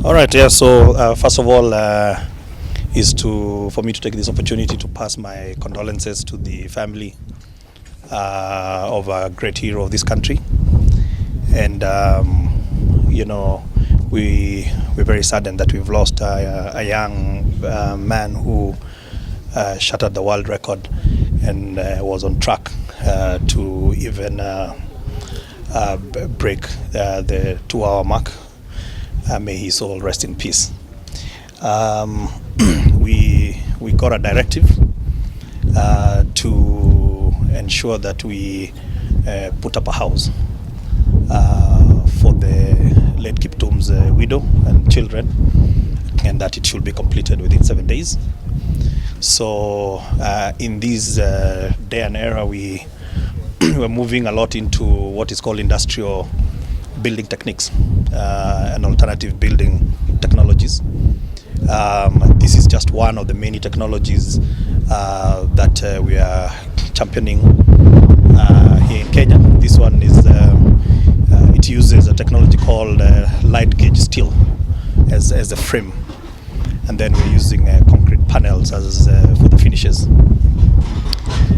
All right, yeah. So first of all, is for me to take this opportunity to pass my condolences to the family of a great hero of this country, and we're very saddened that we've lost a young man who shattered the world record and was on track to even break the 2-hour mark. May his soul rest in peace. We got a directive to ensure that we put up a house for the late Kiptum's widow and children, and that it should be completed within 7 days. So in this day and era, we're moving a lot into what is called industrial building techniques and alternative building technologies. This is just one of the many technologies that we are championing here in Kenya. This one is it uses a technology called light gauge steel as a frame, and then we're using concrete panels as for the finishes.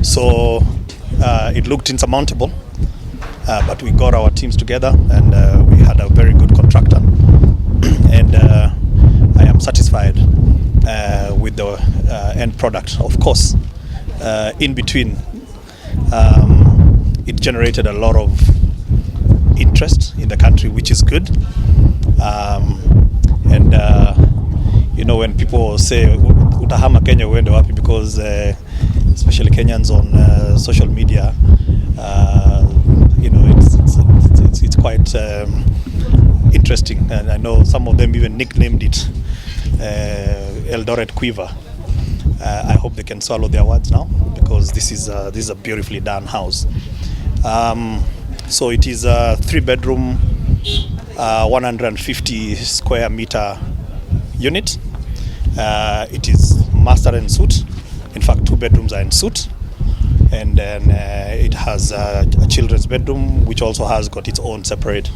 So it looked insurmountable, but we got our teams together and we had a very good contractor, and I am satisfied with the end product. Of course, in between, it generated a lot of interest in the country, which is good. And when people say utahama Kenya uende wapi, because especially Kenyans on social media, it's quite interesting, and I know some of them even nicknamed it Eldoret Quiver. I hope they can swallow their words now, because this is a beautifully done house. So it is a 3-bedroom, 150 square meter unit. It is master and suite. In fact, 2 bedrooms are in suite. And then it has a children's bedroom, which also has got its own separate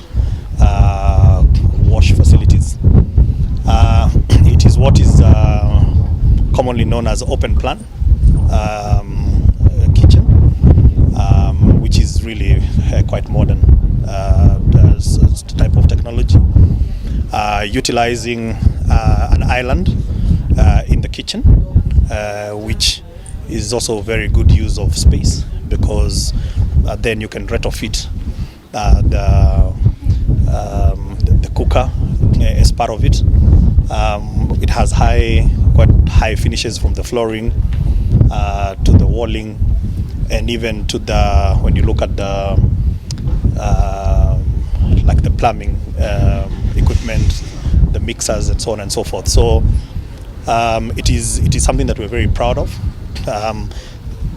wash facilities. It is what is commonly known as open plan kitchen, which is really quite modern type of technology, utilizing an island in the kitchen, which is also very good use of space, because then you can retrofit the cooker as part of it. It has quite high finishes from the flooring to the walling, and even to when you look at the like the plumbing equipment, the mixers, and so on and so forth. So it is something that we're very proud of.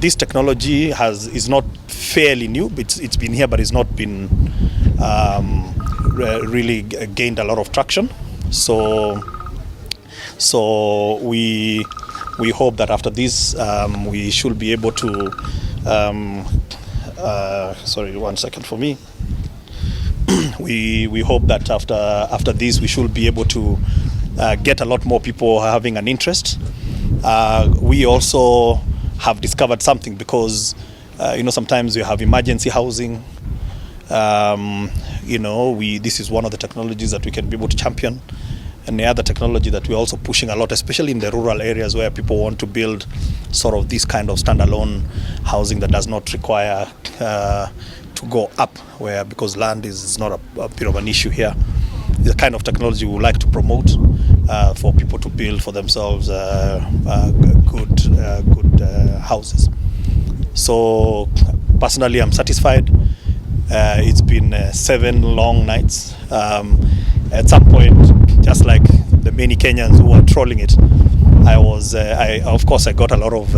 This technology is not fairly new. It's been here, but it's not been really gained a lot of traction. So we hope that after this we should be able to sorry, 1 second for me. We hope that after this we should be able to get a lot more people having an interest. We also have discovered something, because sometimes you have emergency housing. This is one of the technologies that we can be able to champion, and the other technology that we're also pushing a lot, especially in the rural areas where people want to build sort of this kind of standalone housing that does not require to go up, because land is not a bit of an issue here. The kind of technology we would like to promote for people to build for themselves good houses. So personally, I'm satisfied. It's been 7 long nights. At some point, just like the many Kenyans who are trolling it, of course I got a lot of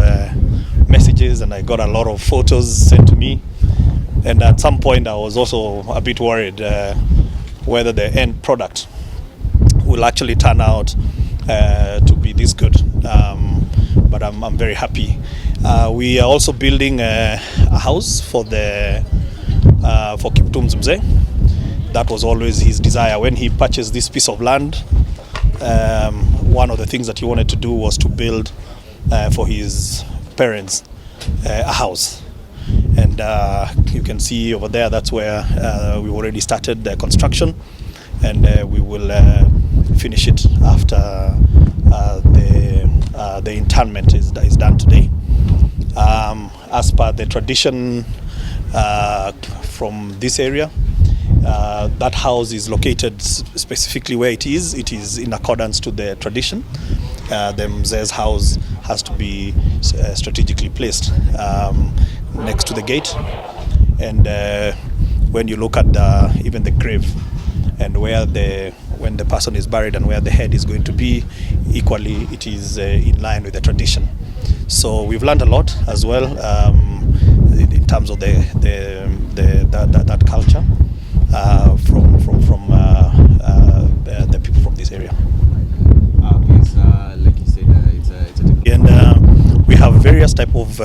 messages, and I got a lot of photos sent to me. And at some point I was also a bit worried whether the end product will actually turn out to be this good. But I'm very happy. We are also building a house for Kiptum's mzee. That was always his desire. When he purchased this piece of land, one of the things that he wanted to do was to build for his parents a house. And you can see over there, that's where we already started the construction, and we will finish it after the interment is done today. As per the tradition from this area, that house is located specifically where it is. It is in accordance to the tradition. The mzee's house has to be strategically placed next to the gate, and when you look at even the grave and when the person is buried and where the head is going to be, equally it is in line with the tradition. So we've learned a lot as well in terms of that culture from the people from this area. Like you said, it's a and we have various type of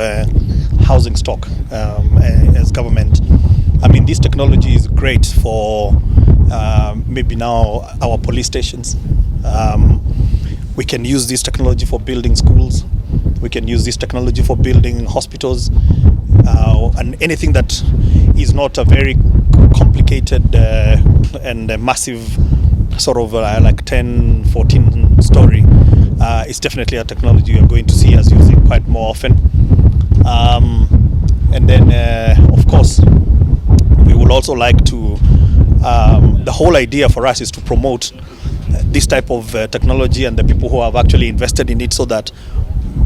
housing stock as government. I mean, this technology is great for maybe now our police stations. We can use this technology for building schools. We can use this technology for building hospitals, and anything that is not a very complicated and massive sort of like 10, 14 story. It's definitely a technology you're going to see us using quite more often. And then, of course, we would also like to, the whole idea for us is to promote this type of technology and the people who have actually invested in it, so that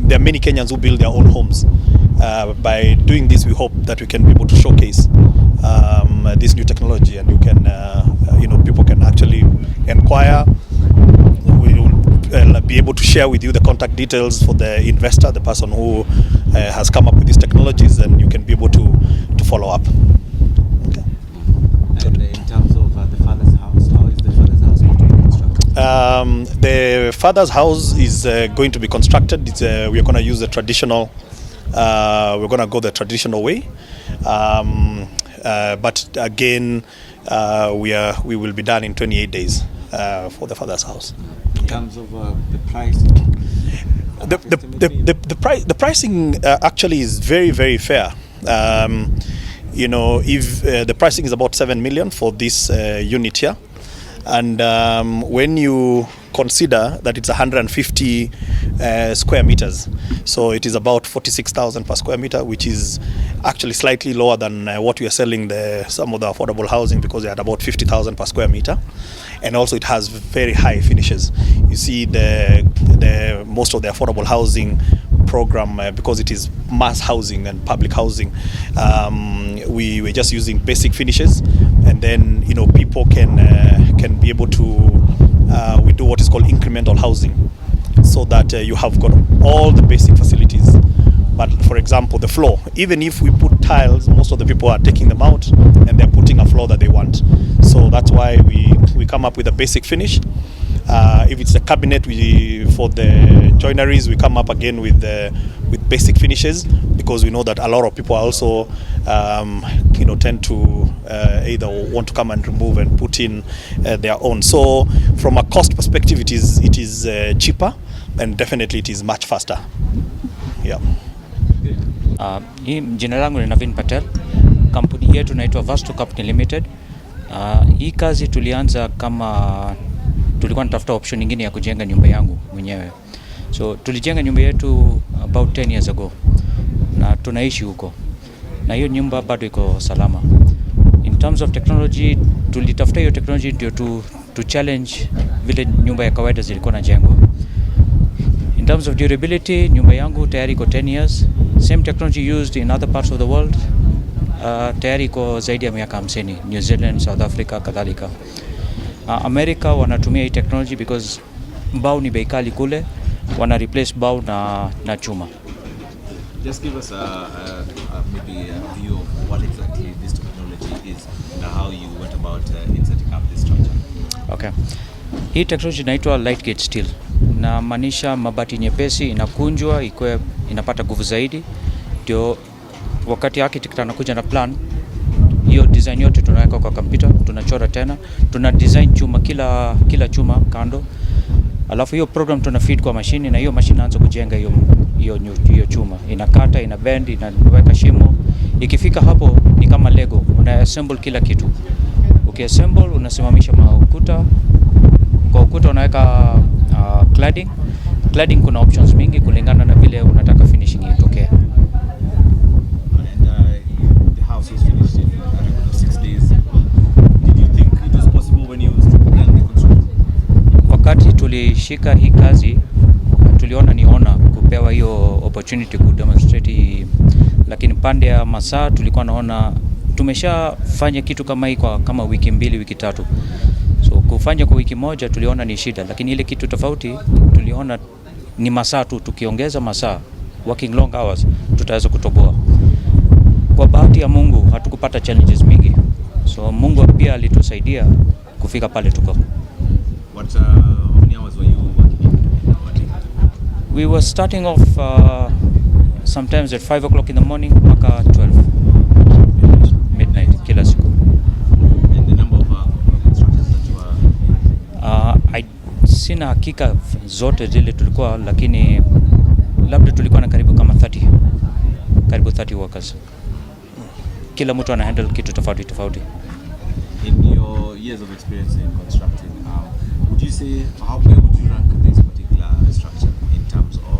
there are many Kenyans who build their own homes. By doing this, we hope that we can be able to showcase this new technology, and you can, people can actually inquire. We will be able to share with you the contact details for the investor, the person who has come up with these technologies, and you can be able to follow up. Okay. And in terms of the father's house, how is the father's house going to be constructed? The father's house is going to be constructed. We are going to use the traditional. We're going to go the traditional way, but again, we will be done in 28 days for the father's house. In terms of the pricing, the pricing actually is very, very fair. If the pricing is about 7 million for this unit here, and when you consider that it's 150 square meters, so it is about 46,000 per square meter, which is actually slightly lower than what we are selling some of the affordable housing, because they are at about 50,000 per square meter. And also it has very high finishes. You see the most of the affordable housing program, because it is mass housing and public housing, we're just using basic finishes, and then people can be able to we do what is called incremental housing, so that you have got all the basic facilities. But for example, the floor, even if we put tiles, most of the people are taking them out and they're putting a floor that they want. So that's why we come up with a basic finish. If it's a cabinet, for the joineries, we come up again with basic finishes, because we know that a lot of people are also tend to either want to come and remove and put in their own. So from a cost perspective, it is cheaper, and definitely it is much faster. Yeah. Jina langu ni Navin Patel. Kampuni yetu inaitwa Vasto Company Limited. Hii kazi tulianza kama tulikuwa natafuta option nyingine ya kujenga nyumba yangu mwenyewe. So tulijenga nyumba yetu about 10 years ago, na tunaishi huko, na hiyo nyumba bado iko salama. In terms of technology, tulitafuta hiyo technology ndio to challenge vile nyumba ya kawaida zilikuwa najengwa. In terms of durability, nyumba yangu tayari iko 10 years. Same technology used in other parts of the world. Tayari iko zaidi ya miaka 50, New Zealand, South Africa, kadhalika. America wanatumia hii technology because mbao ni bei kali kule, wana replace mbao na chuma. Just give us maybe a view of what exactly this technology is and how you went about in setting up this structure. Okay. Hii technology inaitwa light gauge steel. Na maanisha mabati nyepesi inakunjwa inapata nguvu zaidi, ndio wakati architect anakuja na plan, hiyo design yote tunaweka kwa kompyuta, tunachora tena, tuna design chuma kila chuma kando, alafu hiyo program tuna feed kwa mashini, na hiyo mashini inaanza kujenga hiyo chuma, inakata, ina bend, inaweka shimo. Ikifika hapo ni kama Lego, una assemble kila kitu. Ukiassemble unasimamisha ukuta, kwa ukuta unaweka cladding. Cladding kuna options mingi kulingana na vile unataka finishing itokee. And the house was finished in 6 days. Did you think it was possible when you began the construction? Wakati tulishika hii kazi tuliona ni kupewa hiyo opportunity ku demonstrate, lakini pande ya masaa tulikuwa naona tumeshafanya kitu kama hii kwa kama wiki 2 wiki 3. So kufanya kwa wiki moja tuliona ni shida, lakini ile kitu tofauti tuliona ni masaa tu, tukiongeza masaa, working long hours, tutaweza kutoboa. Kwa bahati ya Mungu hatukupata challenges mingi, so Mungu pia alitusaidia kufika pale tuko. How many hours were you working in? We were starting off sometimes at 5 o'clock in the morning mpaka 12 midnight kila siku. And the number of constructors that you were sina hakika zote zile tulikuwa, lakini labda tulikuwa na karibu 30 workers. Kila mtu ana handle kitu tofauti. In your years of experience in constructing, would you say where would you rank this particular structure in terms of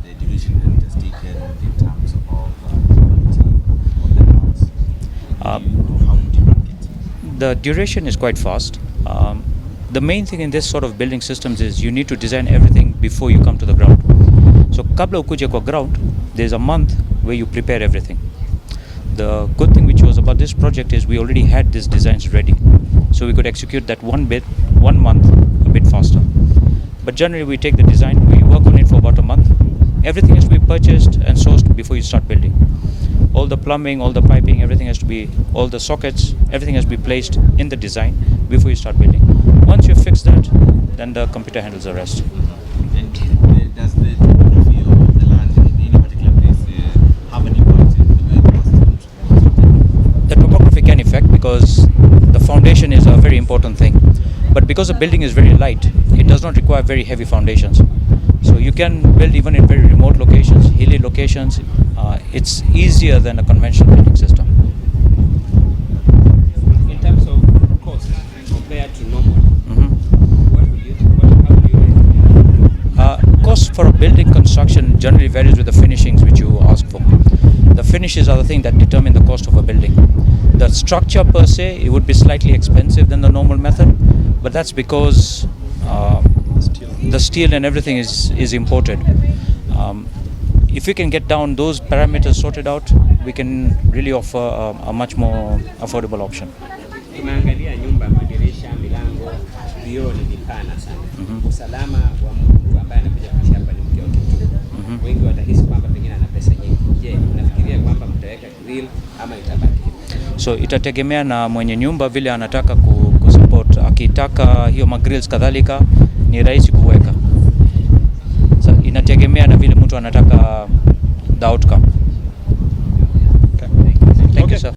the duration that it has taken, in terms of quality of the house? How would you rank it? The duration is quite fast. The main thing in this sort of building systems is you need to design everything before you come to the ground. So kabla ukuje kwa ground, there's a month where you prepare everything. The good thing which was about this project is we already had these designs ready, so we could execute that 1 month a bit faster. But generally we take the design, we work on it for about a month. Everything has to be purchased and sourced before you start building. All the plumbing, all the piping, everything has to be, all the sockets, everything has to be placed in the design before you start building. Once you fix that, then the computer handles the rest. And does the topography of the land in any particular place have an impact in the way it was constructed? The topography can affect, because the foundation is a very important thing. But because the building is very light, it does not require very heavy foundations. So you can build even in very remote locations, hilly locations. It's easier than a conventional building system. In terms of cost compared to normal, cost for a building construction generally varies with the finishings which you ask for. The finishes are the thing that determine the cost of a building. The structure per se, it would be slightly expensive than the normal method, but that's because the steel and everything is imported. If we can get down those parameters sorted out, we can really offer a much more affordable option. Tumeangalia nyumba, madirisha, milango, vioo ni vipana sana. Usalama wa mtu ambaye anakuja kuishi hapa ni mke wa Kiptum. Wengi watahisi kwamba pengine ana pesa nyingi. Je, unafikiria kwamba mtaweka grill ama itabaki hivyo? So itategemea na mwenye nyumba vile anataka kusupport. Akitaka hiyo magrills kadhalika ni rahisi kuweka. So inategemea na vile mtu anataka the outcome.